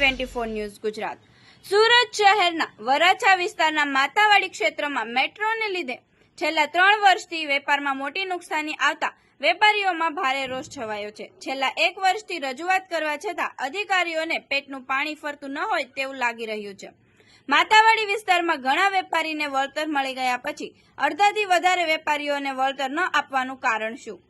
T24 news Gujarat. Surat શહેરના વરાછા વિસ્તારના માતાવાડી ક્ષેત્રમાં મેટ્રોને લીધે છેલ્લા 3 વર્ષથી વેપારમાં મોટી નુકસાની આવતા વેપારીઓમાં ભારે રોષ છવાયો છે। છેલ્લા 1 વર્ષથી રજૂઆત કરવા છતાં અધિકારીઓને પેટનું પાણી ફરતું ન હોય તેવું લાગી રહ્યું છે। માતાવાડી વિસ્તારમાં ઘણા વેપારીને વળતર મળી ગયા પછી અડધાથી વધારે વેપારીઓને વળતર ન આપવાનું કારણ શું?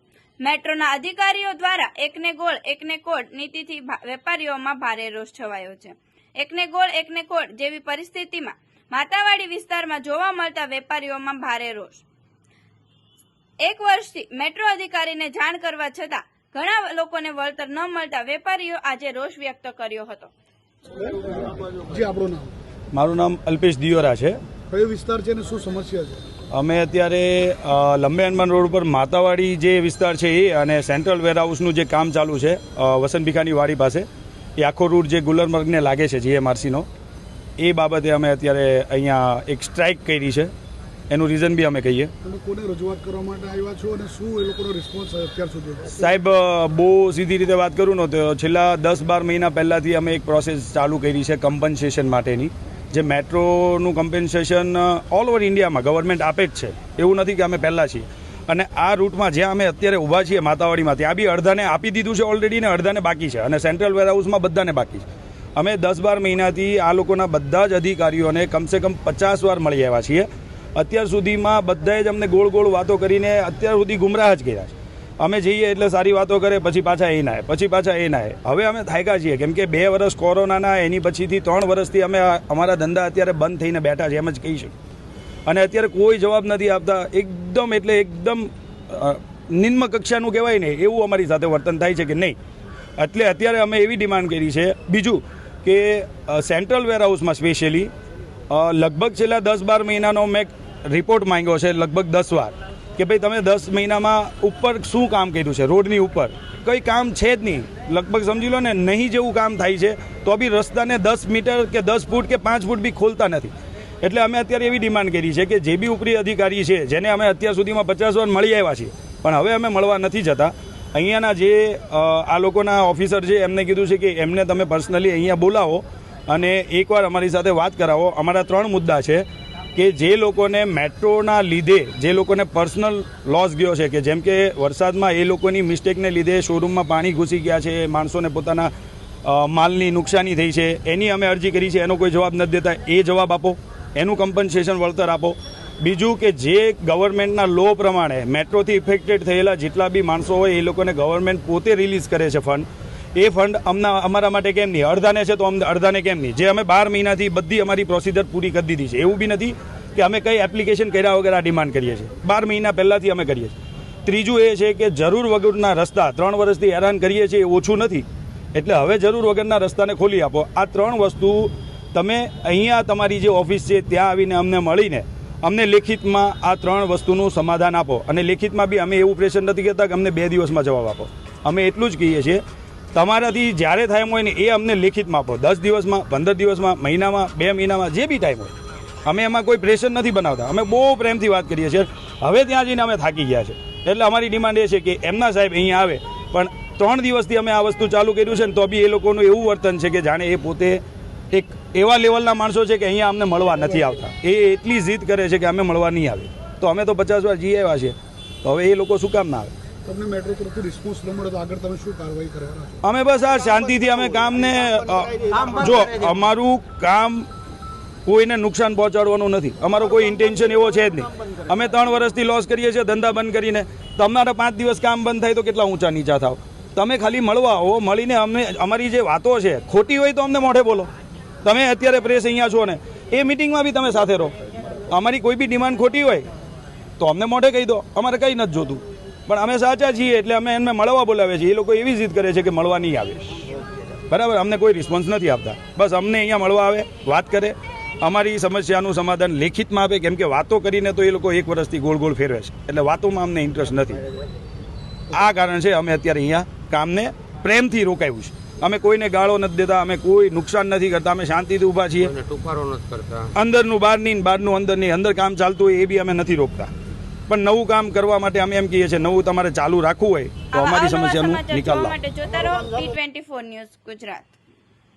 મેટ્રોના અધિકારીઓ દ્વારા એકને ગોળ એકને કોડ નીતિથી વેપારીઓમાં ભારે રોષ છવાયો છે। એકને ગોળ એકને કોડ જેવી પરિસ્થિતિમાં માતાવાડી વિસ્તારમાં જોવા મળતા વેપારીઓમાં ભારે રોષ। 1 વર્ષથી મેટ્રો અધિકારીને જાણ કરવા છતાં ઘણા લોકોને વળતર ન મળતા વેપારીઓ આજે રોષ વ્યક્ત કર્યો હતો। મારું નામ અલ્પેશ દિયોરા છે। કયો વિસ્તાર છે અને શું સમસ્યા છે? અમે અત્યારે લંબે હનુમાન રોડ પર માતાવાડી જે વિસ્તાર છે એ અને સેન્ટ્રલ વેરહાઉસનું જે કામ ચાલુ છે વસંત ભીખાની વાડી પાસે, એ આખો રૂટ જે ગુલમર્ગને લાગે છે જીએમઆરસીનો, એ બાબતે અમે અત્યારે અહીંયા એક સ્ટ્રાઇક કરી છે। એનું રીઝન બી અમે કહીએ। તમે કોને રજૂઆત કરવા માટે આવ્યા છો અને શું એ લોકોનો રિસ્પોન્સ અત્યાર સુધી? સાહેબ, બહુ સીધી રીતે વાત કરું ને તો છેલ્લા 10-12 મહિના પહેલાંથી અમે એક પ્રોસેસ ચાલુ કરી છે કમ્પન્સેશન માટેની। જે મેટ્રોનું કમ્પન્સેશન ઓલ ઓવર ઇન્ડિયામાં ગવર્મેન્ટ આપે જ છે, એવું નથી કે અમે પહેલાં છીએ। અને આ રૂટમાં જ્યાં અમે અત્યારે ઊભા છીએ માતાવાડીમાં, ત્યાં બી અડધાને આપી દીધું છે ઓલરેડી ને અડધાને બાકી છે, અને સેન્ટ્રલ વેરહાઉસમાં બધાને બાકી છે। અમે 10-12 મહિનાથી આ લોકોના બધા જ અધિકારીઓને કમસે કમ 50 વાર મળી આવ્યા છીએ। અત્યાર સુધીમાં બધાએ જ અમને ગોળ ગોળ વાતો કરીને અત્યાર સુધી ગુમરાહ જ કર્યા છે। અમે જઈએ એટલે સારી વાતો કરે, પછી પાછા એ ના, પછી પાછા એ ના। હવે અમે થાક્યા છીએ, કેમ કે 2 વર્ષ કોરોનાના, એની પછીથી 3 વર્ષથી અમે અમારા ધંધા અત્યારે બંધ થઈને બેઠા છે, એમ જ કહી શકીએ। અને અત્યારે કોઈ જવાબ નથી આપતા। એકદમ એટલે એકદમ નિમ્ન કક્ષાનું કહેવાય ને એવું અમારી સાથે વર્તન થાય છે કે નહીં। એટલે અત્યારે અમે એવી ડિમાન્ડ કરી છે। બીજું કે સેન્ટ્રલ વેરહાઉસમાં સ્પેશિયલી લગભગ છેલ્લા 10-12 મહિનાનો મેં રિપોર્ટ માંગ્યો છે, લગભગ 10 વાર, કે ભાઈ તમે 10 મહિનામાં ઉપર શું કામ કર્યું છે? રોડની ઉપર કંઈ કામ છે જ નહીં। લગભગ સમજી લો ને, નહીં જેવું કામ થાય છે, તો બી રસ્તાને 10 મીટર કે 10 ફૂટ કે 5 ફૂટ બી ખોલતા નથી। એટલે અમે અત્યારે એવી ડિમાન્ડ કરી છે કે જે બી ઉપરી અધિકારી છે, જેને અમે અત્યાર સુધીમાં 50 વાર મળી આવ્યા છીએ, પણ હવે અમે મળવા નથી જતા। અહીંયાના જે આ લોકોના ઓફિસર છે, એમને કીધું છે કે એમને તમે પર્સનલી અહીંયા બોલાવો અને એકવાર અમારી સાથે વાત કરાવો। અમારા 3 મુદ્દા છે કે જે લોકોને મેટ્રોના લીધે જે લોકોને પર્સનલ લોસ ગયો છે, કે જેમ કે વરસાદમાં એ લોકોની મિસ્ટેકને લીધે શોરૂમમાં પાણી ઘૂસી ગયા છે, માણસોને પોતાના માલની નુકસાની થઈ છે, એની અમે અરજી કરી છે, એનો કોઈ જવાબ નથી દેતા। એ જવાબ આપો, એનું કમ્પન્સેશન વળતર આપો। બીજું કે જે ગવર્મેન્ટના લો પ્રમાણે મેટ્રોથી ઇફેક્ટેડ થયેલા જેટલા બી માણસો હોય એ લોકોને ગવર્મેન્ટ પોતે રિલીઝ કરે છે ફંડ, એ ફંડ અમારા માટે કેમ નહીં? અડધાને છે તો અડધાને કેમ નહીં? જે અમે 12 મહિનાથી બધી અમારી પ્રોસિજર પૂરી કરી દીધી છે। એવું બી નથી કે અમે કંઈ એપ્લિકેશન કર્યા વગર આ ડિમાન્ડ કરીએ છીએ, 12 મહિના પહેલાંથી અમે કરીએ છીએ। ત્રીજું એ છે કે જરૂર વગરના રસ્તા 3 વર્ષથી હેરાન કરીએ છીએ, એ ઓછું નથી, એટલે હવે જરૂર વગરના રસ્તાને ખોલી આપો। આ 3 વસ્તુ તમે અહીંયા તમારી જે ઓફિસ છે ત્યાં આવીને અમને મળીને અમને લેખિતમાં આ 3 વસ્તુનું સમાધાન આપો। અને લેખિતમાં બી અમે એવું પ્રેશર નથી કરતા કે અમને 2 દિવસમાં જવાબ આપો। અમે એટલું જ કહીએ છીએ, તમારાથી જ્યારે થાય એમ હોય ને એ અમને લેખિતમાં આપો, 10 દિવસમાં, 15 દિવસમાં, મહિનામાં, 2 મહિનામાં, જે બી ટાઈમ હોય। અમે એમાં કોઈ પ્રેશર નથી બનાવતા, અમે બહુ પ્રેમથી વાત કરીએ છીએ। હવે ત્યાં જઈને અમે થાકી ગયા છે, એટલે અમારી ડિમાન્ડ એ છે કે એમના સાહેબ અહીંયા આવે, પણ 3 દિવસથી અમે આ વસ્તુ ચાલુ કર્યું છે ને તો બી એ લોકોનું એવું વર્તન છે કે જાણે એ પોતે એક એવા લેવલના માણસો છે કે અહીંયા અમને મળવા નથી આવતા। એ એટલી જીદ કરે છે કે અમે મળવા નહીં આવે, તો અમે તો 50 વાર જઈ આવ્યા છીએ, તો હવે એ લોકો શું કામ ના આવે? તમને મેટ્રો તરફથી રિસ્પોન્સ ન મળે તો આગળ તમે શું કાર્યવાહી કરવાના છો? અમે બસ આ શાંતિથી અમે કામને, જો અમારું કામ કોઈને નુકસાન પહોંચાડવાનું નથી, અમારો કોઈ ઇન્ટેન્શન એવો છે જ નહીં। અમે 3 વર્ષથી લોસ કરીએ છીએ ધંધા બંધ કરીને। તમારા 5 દિવસ કામ બંધ થાય તો કેટલા ઊંચા નીચા થાવ? તમે ખાલી મળવા આવો, મળીને અમને અમારી જે વાતો છે ખોટી હોય તો અમને મોઢે બોલો। તમે અત્યારે પ્રેસ અહીંયા છો ને, એ મિટિંગમાં બી તમે સાથે રહો। અમારી કોઈ બી ડિમાન્ડ ખોટી હોય તો અમને મોઢે કહી દો, અમારે કંઈ નથી જોતું, પણ અમે સાચા છીએ એટલે અમે એમને મળવા બોલાવે છે। એ લોકો એવી જીદ કરે છે કે મળવા નહીં આવે, બરાબર? અમને કોઈ રિસ્પોન્સ નથી આપતા। બસ અમને અહીંયા મળવા આવે, વાત કરે, અમારી સમસ્યાનું સમાધાન લેખિતમાં આપે, કેમ કે વાતો કરીને તો એ લોકો 1 વર્ષથી ગોળ ગોળ ફેરવે છે, એટલે વાતોમાં અમને ઇન્ટરેસ્ટ નથી। આ કારણ છે અમે અત્યારે અહીંયા કામને પ્રેમથી રોકાયું છે। અમે કોઈને ગાળો નથી દેતા, અમે કોઈ નુકસાન નથી કરતા, અમે શાંતિથી ઊભા છીએ। અંદરનું બહારની, બહારનું અંદરની, અંદર કામ ચાલતું હોય એ બી અમે નથી રોકતા, પણ નવું કામ કરવા માટે અમે એમ કહીએ છીએ નવું તમારે ચાલુ રાખવું હોય તો અમારી સમસ્યાનું નિકાલ લાવો। જોતા રહો T24 ન્યૂઝ ગુજરાત।